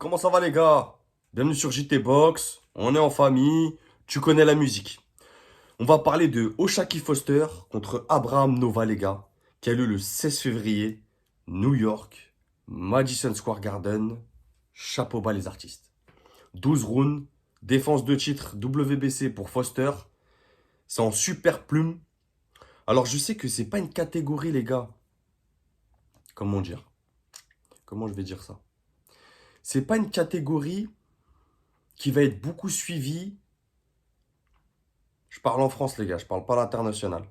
Comment ça va les gars? Bienvenue sur JT Box, on est en famille, tu connais la musique. On va parler de Oshaki Foster contre Abraham Nova les gars, qui a lieu le 16 février, New York, Madison Square Garden, chapeau bas les artistes. 12 rounds, défense de titre WBC pour Foster, c'est en super plume. Alors je sais que c'est pas une catégorie les gars, comment dire? Comment je vais dire ça? C'est pas une catégorie qui va être beaucoup suivie. Je parle en France, les gars, je parle pas à l'international.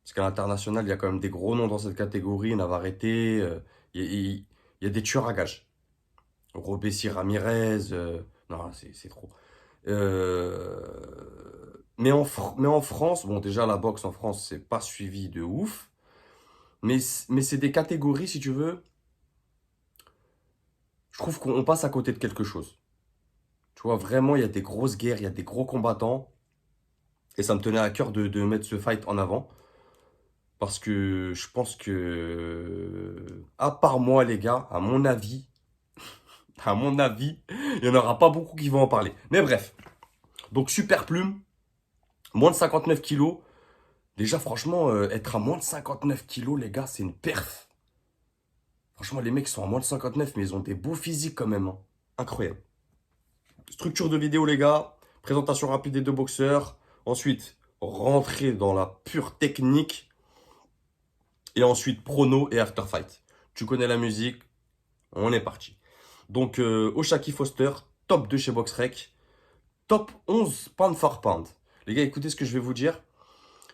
Parce qu'à l'international, il y a quand même des gros noms dans cette catégorie. Navarrete, il y a des tueurs à gages. Robesi Ramirez, non, c'est trop. Mais en France, bon, déjà, la boxe en France, c'est pas suivi de ouf. Mais c'est des catégories, si tu veux, je trouve qu'on passe à côté de quelque chose. Tu vois, vraiment, il y a des grosses guerres, il y a des gros combattants. Et ça me tenait à cœur de mettre ce fight en avant. Parce que je pense que, à part moi, les gars, à mon avis, il n'y en aura pas beaucoup qui vont en parler. Mais bref. Donc, super plume, moins de 59 kilos. Déjà, franchement, être à moins de 59 kilos, les gars, c'est une perf. Franchement, les mecs sont à moins de 59, mais ils ont des beaux physiques quand même, hein. Incroyable. Structure de vidéo, les gars. Présentation rapide des deux boxeurs. Ensuite, rentrer dans la pure technique. Et ensuite, prono et after fight. Tu connais la musique, on est parti. Donc, Oshaki Foster, top 2 chez BoxRec, top 11 pound for pound. Les gars, écoutez ce que je vais vous dire.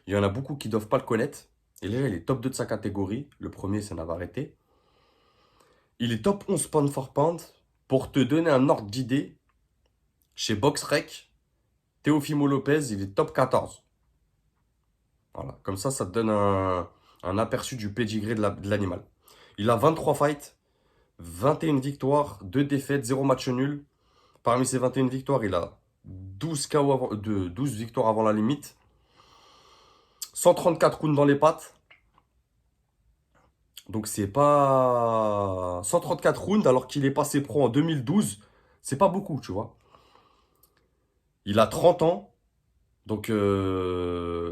Il y en a beaucoup qui ne doivent pas le connaître. Et déjà, il est top 2 de sa catégorie. Le premier, c'est Navarrete. Il est top 11 pound for pound. Pour te donner un ordre d'idée, chez BoxRec, Teofimo Lopez, il est top 14. Voilà, comme ça te donne un aperçu du pédigré de l'animal. Il a 23 fights, 21 victoires, 2 défaites, 0 match nul. Parmi ces 21 victoires, il a 12 KO 12 victoires avant la limite. 134 rounds dans les pattes. Donc c'est pas 134 rounds alors qu'il est passé pro en 2012. C'est pas beaucoup, tu vois. Il a 30 ans. Donc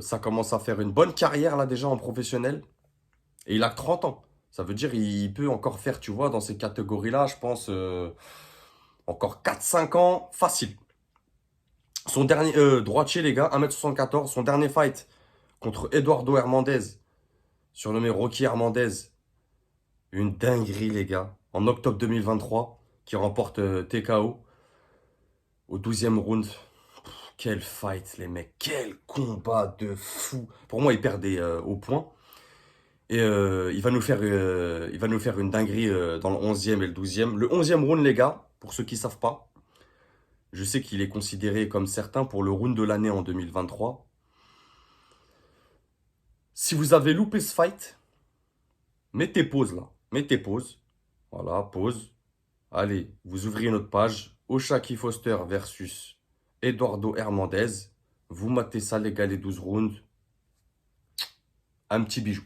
ça commence à faire une bonne carrière là déjà en professionnel. Et il a que 30 ans. Ça veut dire il peut encore faire, tu vois, dans ces catégories-là, je pense, encore 4 5 ans, facile. Son dernier, droitier, les gars, 1m74. Son dernier fight contre Eduardo Hernandez, surnommé Rocky Hernandez. Une dinguerie, les gars. En octobre 2023, qui remporte TKO au 12e round. Quel fight, les mecs. Quel combat de fou. Pour moi, il perdait au point. Et il va nous faire une dinguerie dans le 11e et le 12e. Le 11e round, les gars, pour ceux qui ne savent pas, je sais qu'il est considéré comme certain pour le round de l'année en 2023. Si vous avez loupé ce fight, mettez pause là. Mettez pause. Voilà, pause. Allez, vous ouvrez notre page. Oshaki Foster versus Eduardo Hernandez. Vous matez ça, les gars, les 12 rounds. Un petit bijou.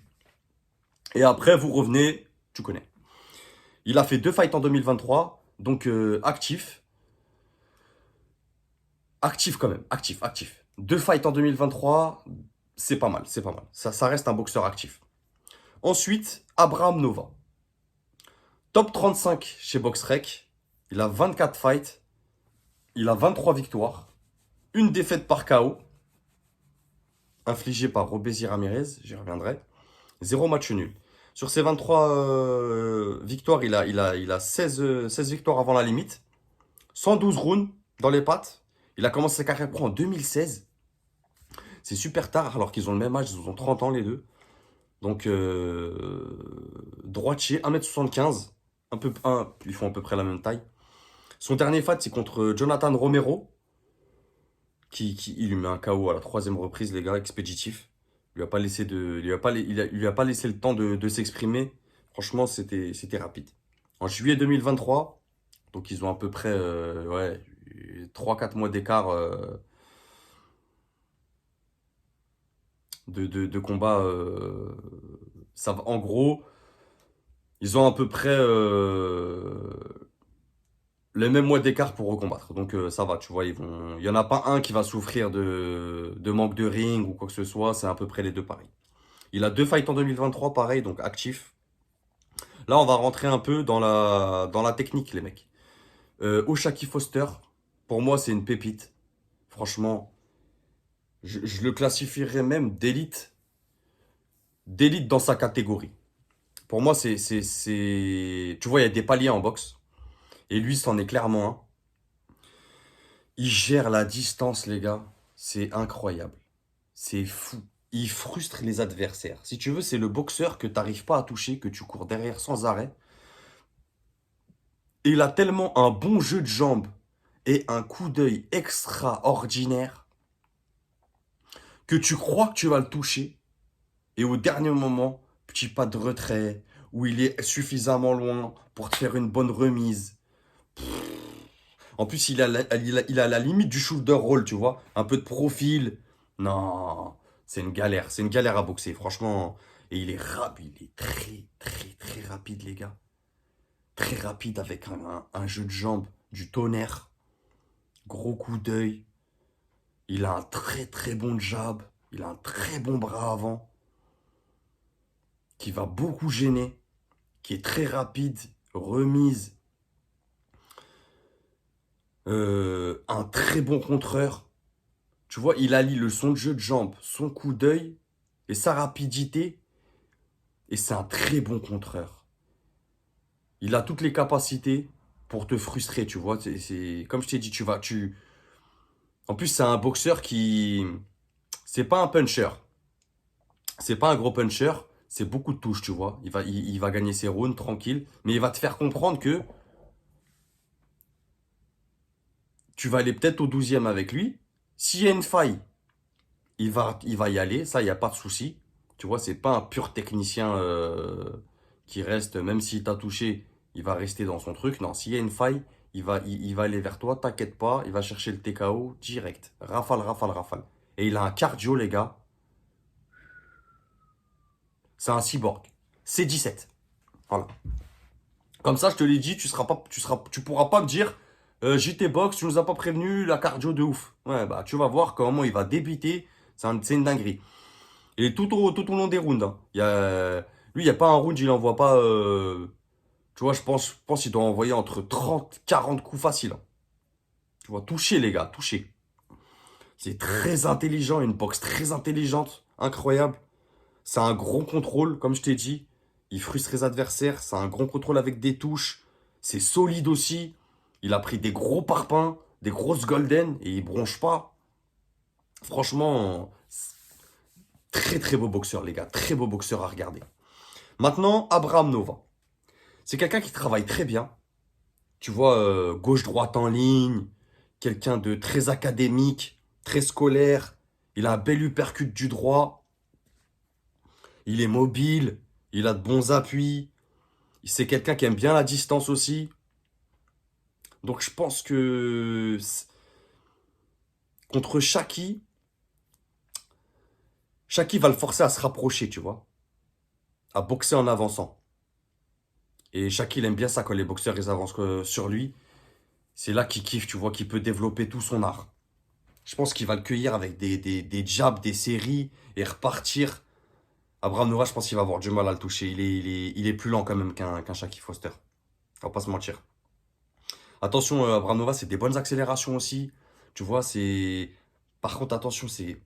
Et après, vous revenez, tu connais. Il a fait 2 fights en 2023, donc actif. Actif quand même, actif, actif. 2 fights en 2023, c'est pas mal, c'est pas mal. Ça reste un boxeur actif. Ensuite, Abraham Nova. Top 35 chez BoxRec. Il a 24 fights. Il a 23 victoires. Une défaite par KO. Infligée par Robesi Ramirez. J'y reviendrai. 0 match nul. Sur ses 23 victoires, il a 16 victoires avant la limite. 112 rounds dans les pattes. Il a commencé sa carrière pro en 2016. C'est super tard alors qu'ils ont le même âge. Ils ont 30 ans les deux. Donc, droitier, 1m75. Ils font à peu près la même taille. Son dernier fight, c'est contre Jonathan Romero. Il lui met un KO à la 3e reprise, les gars, expéditif. Il lui a pas laissé il lui a pas laissé le temps de s'exprimer. Franchement, c'était rapide. En juillet 2023, donc ils ont à peu près ouais, 3 4 mois d'écart de combat. En gros, ils ont à peu près les mêmes mois d'écart pour recombattre. Donc ça va, tu vois, il y en a pas un qui va souffrir de manque de ring ou quoi que ce soit, c'est à peu près les deux pareils. Il a deux fights en 2023, pareil, donc actif. Là, on va rentrer un peu dans la technique, les mecs. O'Shaquie Foster, pour moi, c'est une pépite. Franchement, je le classifierais même d'élite dans sa catégorie. Pour moi, tu vois, il y a des paliers en boxe. Et lui, c'en est clairement un. Il gère la distance, les gars. C'est incroyable. C'est fou. Il frustre les adversaires. Si tu veux, c'est le boxeur que tu n'arrives pas à toucher, que tu cours derrière sans arrêt. Et il a tellement un bon jeu de jambes et un coup d'œil extraordinaire que tu crois que tu vas le toucher. Et au dernier moment, petit pas de retrait, où il est suffisamment loin pour te faire une bonne remise. En plus, il a la limite du shoulder roll, tu vois. Un peu de profil. Non, c'est une galère. C'est une galère à boxer, franchement. Et il est rapide. Il est très, très, très rapide, les gars. Très rapide avec un jeu de jambes, du tonnerre. Gros coup d'œil. Il a un très, très bon jab. Il a un très bon bras avant. Qui va beaucoup gêner. Qui est très rapide. Remise. Un très bon contreur. Tu vois, il allie le son de jeu de jambes, son coup d'œil et sa rapidité. Et c'est un très bon contreur. Il a toutes les capacités pour te frustrer, tu vois. Comme je t'ai dit, En plus, c'est un boxeur qui... C'est pas un puncher. C'est pas un gros puncher. C'est beaucoup de touches, tu vois. Il va gagner ses rounds tranquille. Mais il va te faire comprendre que tu vas aller peut-être au 12e avec lui. S'il y a une faille, il va y aller, ça, il n'y a pas de souci. Tu vois, c'est pas un pur technicien qui reste, même s'il t'a touché, il va rester dans son truc. Non, s'il y a une faille, il va aller vers toi, t'inquiète pas, il va chercher le TKO direct. Rafale, rafale, rafale. Et il a un cardio, les gars. C'est un cyborg. C17. Voilà. Comme ça, je te l'ai dit, tu pourras pas me dire, JT Box, tu nous as pas prévenu, la cardio de ouf. Ouais, bah, tu vas voir comment il va débiter. C'est une dinguerie. Et tout au long des rounds, hein. Lui, il n'y a pas un round, il envoie pas. Tu vois, je pense qu'il doit envoyer entre 30 40 coups faciles, hein. Tu vois, toucher, les gars, toucher. C'est très intelligent, une boxe très intelligente, incroyable. C'est un gros contrôle, comme je t'ai dit. Il frustre les adversaires. C'est un gros contrôle avec des touches. C'est solide aussi. Il a pris des gros parpaings, des grosses golden et il bronche pas. Franchement, très très beau boxeur, les gars. Très beau boxeur à regarder. Maintenant, Abraham Nova. C'est quelqu'un qui travaille très bien. Tu vois, gauche-droite en ligne. Quelqu'un de très académique, très scolaire. Il a un bel uppercut du droit. Il est mobile. Il a de bons appuis. C'est quelqu'un qui aime bien la distance aussi. Donc je pense que contre Shaki va le forcer à se rapprocher, tu vois. À boxer en avançant. Et Shaki, il aime bien ça quand les boxeurs ils avancent sur lui. C'est là qu'il kiffe, tu vois, qu'il peut développer tout son art. Je pense qu'il va le cueillir avec des jabs, des séries et repartir. Abraham Nova, je pense qu'il va avoir du mal à le toucher. Il est plus lent quand même qu'un Shaki Foster. On va pas se mentir. Attention, Abraham Nova, c'est des bonnes accélérations aussi. Tu vois, c'est. Par contre, attention, c'est.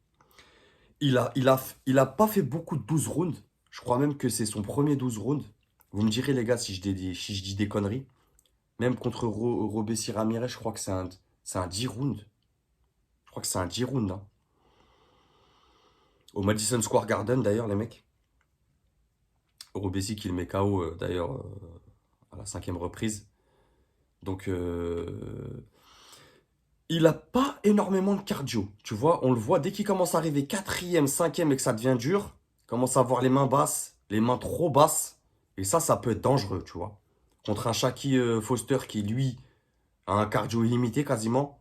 Il a pas fait beaucoup de 12 rounds. Je crois même que c'est son premier 12 rounds. Vous me direz, les gars, si je dis des conneries. Même contre Robessi Ramirez, je crois que c'est un 10 rounds. Je crois que c'est un 10 rounds, hein. Au Madison Square Garden, d'ailleurs, les mecs. Robessi qui le met KO, d'ailleurs, à la 5e reprise. Donc, il a pas énormément de cardio. Tu vois, on le voit dès qu'il commence à arriver 4e, 5e et que ça devient dur. Il commence à avoir les mains basses, les mains trop basses. Et ça peut être dangereux, tu vois. Contre un Shaki Foster qui, lui, a un cardio illimité quasiment.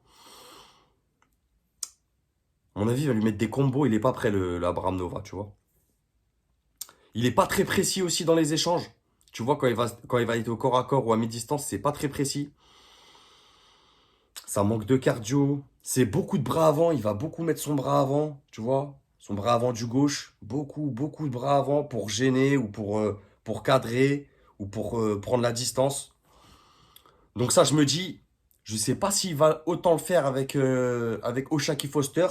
À mon avis, il va lui mettre des combos. Il est pas prêt, l'Abraham Nova, tu vois. Il est pas très précis aussi dans les échanges. Tu vois, quand il va être au corps à corps ou à mi-distance, c'est pas très précis. Ça manque de cardio. C'est beaucoup de bras avant. Il va beaucoup mettre son bras avant, tu vois. Son bras avant du gauche. Beaucoup, beaucoup de bras avant pour gêner ou pour cadrer ou pour prendre la distance. Donc ça, je me dis, je sais pas s'il va autant le faire avec Oshaki Foster.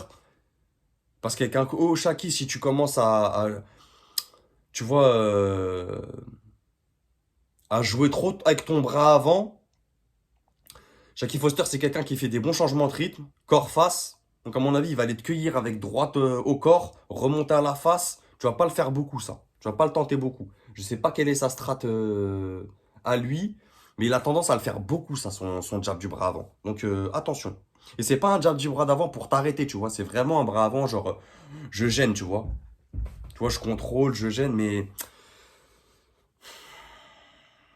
Parce qu'avec un Oshaki, si tu commences tu vois, à jouer trop avec ton bras avant, Shaki Foster, c'est quelqu'un qui fait des bons changements de rythme, corps-face. Donc, à mon avis, il va aller te cueillir avec droite au corps, remonter à la face. Tu vas pas le faire beaucoup, ça. Tu vas pas le tenter beaucoup. Je sais pas quelle est sa strat à lui, mais il a tendance à le faire beaucoup, ça, son jab du bras avant. Donc, attention. Et c'est pas un jab du bras d'avant pour t'arrêter, tu vois. C'est vraiment un bras avant, genre, je gêne, tu vois. Tu vois, je contrôle, je gêne, mais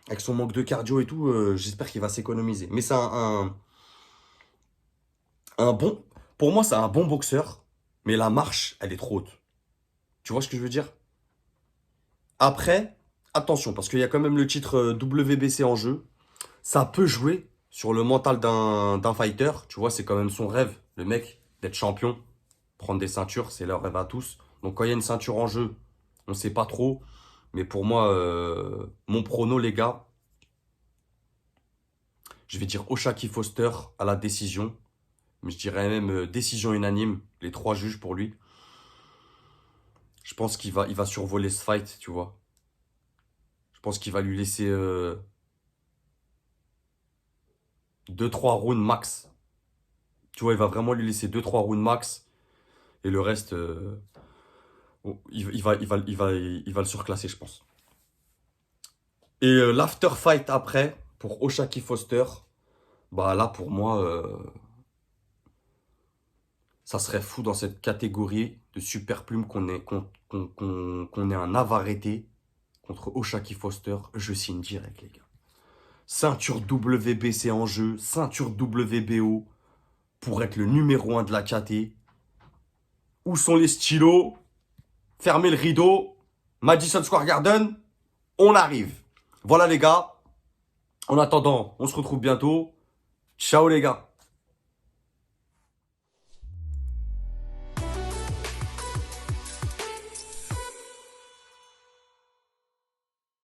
avec son manque de cardio et tout, j'espère qu'il va s'économiser. Mais c'est un bon. Pour moi, c'est un bon boxeur, mais la marche, elle est trop haute. Tu vois ce que je veux dire? Après, attention, parce qu'il y a quand même le titre WBC en jeu. Ça peut jouer sur le mental d'un fighter. Tu vois, c'est quand même son rêve, le mec, d'être champion. Prendre des ceintures, c'est leur rêve à tous. Donc quand il y a une ceinture en jeu, on ne sait pas trop. Mais pour moi, mon prono, les gars, je vais dire Oshaki Foster à la décision. Mais je dirais même décision unanime, les trois juges pour lui. Je pense il va survoler ce fight, tu vois. Je pense qu'il va lui laisser 2-3 rounds max. Tu vois, il va vraiment lui laisser 2-3 rounds max. Et le reste, il va le surclasser, je pense. Et l'after fight après, pour Oshaki Foster, bah là, pour moi, ça serait fou dans cette catégorie de super plume qu'on ait un Navarrete contre Oshaki Foster. Je signe direct, les gars. Ceinture WBC en jeu, ceinture WBO pour être le numéro 1 de la KT. Où sont les stylos? Fermez le rideau. Madison Square Garden, on arrive. Voilà les gars. En attendant, on se retrouve bientôt. Ciao les gars.